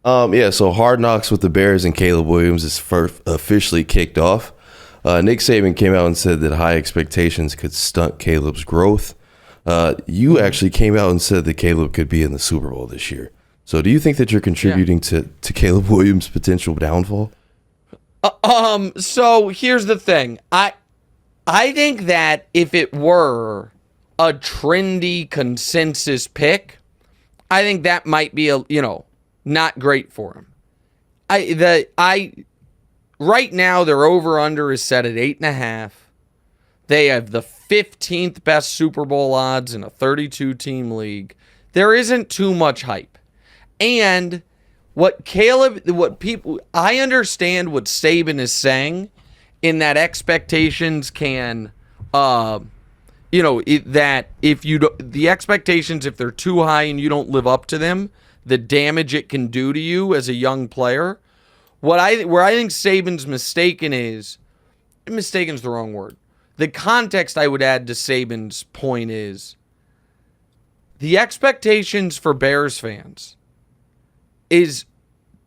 Yeah, so Hard Knocks with the Bears and Caleb Williams is officially kicked off. Nick Saban came out and said that high expectations could stunt Caleb's growth. You actually came out and said that Caleb could be in the Super Bowl this year. So do you think that you're contributing to Caleb Williams' potential downfall? So here's the thing. I think that if it were a trendy consensus pick, I think that might be not great for him. Right now their over-under is set at 8.5. They have the 15th best Super Bowl odds in a 32-team league. There isn't too much hype. And I understand what Saban is saying in that expectations can, that if the expectations, if they're too high and you don't live up to them, the damage it can do to you as a young player. Where I think Saban's mistaken's the wrong word. The context I would add to Saban's point is the expectations for Bears fans is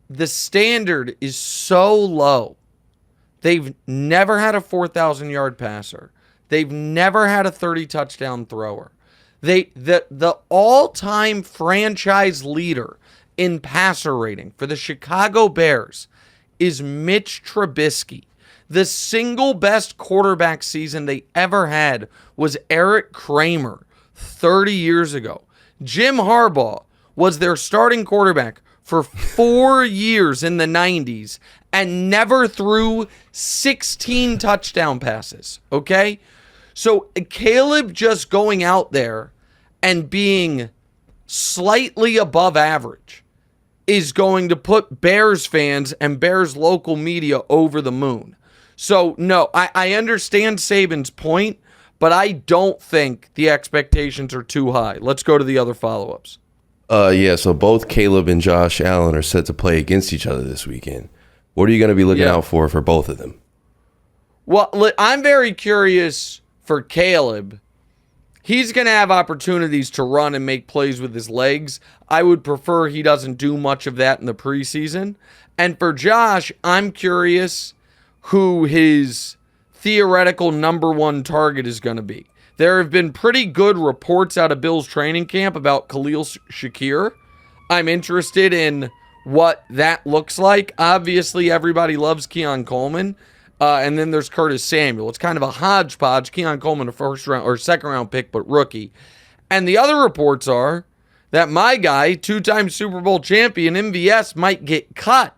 the standard is so low. They've never had a 4,000-yard passer. They've never had a 30-touchdown thrower. The all-time franchise leader in passer rating for the Chicago Bears is Mitch Trubisky. The single best quarterback season they ever had was Eric Kramer 30 years ago. Jim Harbaugh was their starting quarterback for 4 years in the 90s and never threw 16 touchdown passes, okay? So Caleb just going out there and being slightly above average is going to put Bears fans and Bears local media over the moon. So, no, I understand Saban's point, but I don't think the expectations are too high. Let's go to the other follow-ups. So both Caleb and Josh Allen are set to play against each other this weekend. What are you going to be looking out for both of them? Well, I'm very curious for Caleb. He's going to have opportunities to run and make plays with his legs. I would prefer he doesn't do much of that in the preseason. And for Josh, I'm curious who his theoretical number one target is going to be. There have been pretty good reports out of Bill's training camp about Khalil Shakir. I'm interested in what that looks like. Obviously, everybody loves Keon Coleman. And then there's Curtis Samuel. It's kind of a hodgepodge. Keon Coleman, a first round or second round pick, but rookie. And the other reports are that my guy, two-time Super Bowl champion, MVS, might get cut.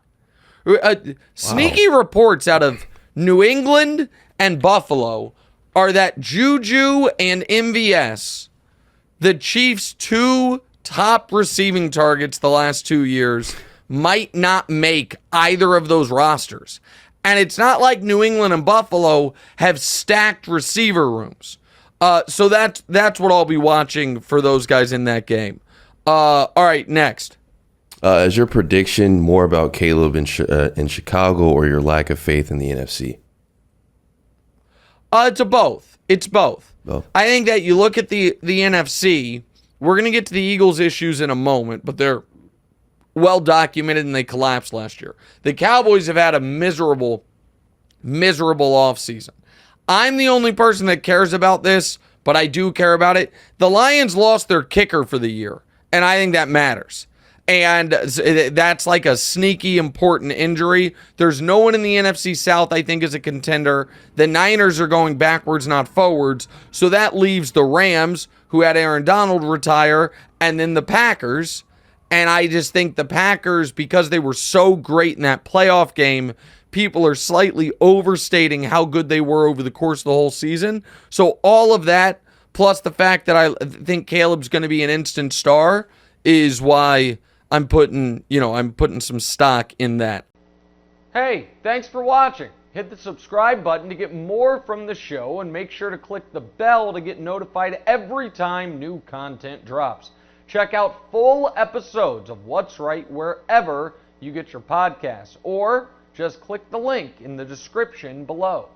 Sneaky reports out of New England and Buffalo are that Juju and MVS, the Chiefs' two top receiving targets the last 2 years, might not make either of those rosters. And it's not like New England and Buffalo have stacked receiver rooms. So that's what I'll be watching for those guys in that game. All right, next. Is your prediction more about Caleb in Chicago or your lack of faith in the NFC? It's both. It's both. I think that you look at the NFC, we're going to get to the Eagles' issues in a moment, but they're well documented and they collapsed last year. The Cowboys have had a miserable offseason. I'm the only person that cares about this, but I do care about it. The Lions lost their kicker for the year, and I think that matters. And that's like a sneaky important injury. There's no one in the NFC South I think is a contender. The Niners are going backwards, not forwards. So that leaves the Rams, who had Aaron Donald retire, and then the Packers. And I just think the Packers, because they were so great in that playoff game, people are slightly overstating how good they were over the course of the whole season. So all of that, plus the fact that I think Caleb's going to be an instant star, is why I'm putting some stock in that. Hey, thanks for watching. Hit the subscribe button to get more from the show, and make sure to click the bell to get notified every time new content drops. Check out full episodes of What's Right wherever you get your podcasts, or just click the link in the description below.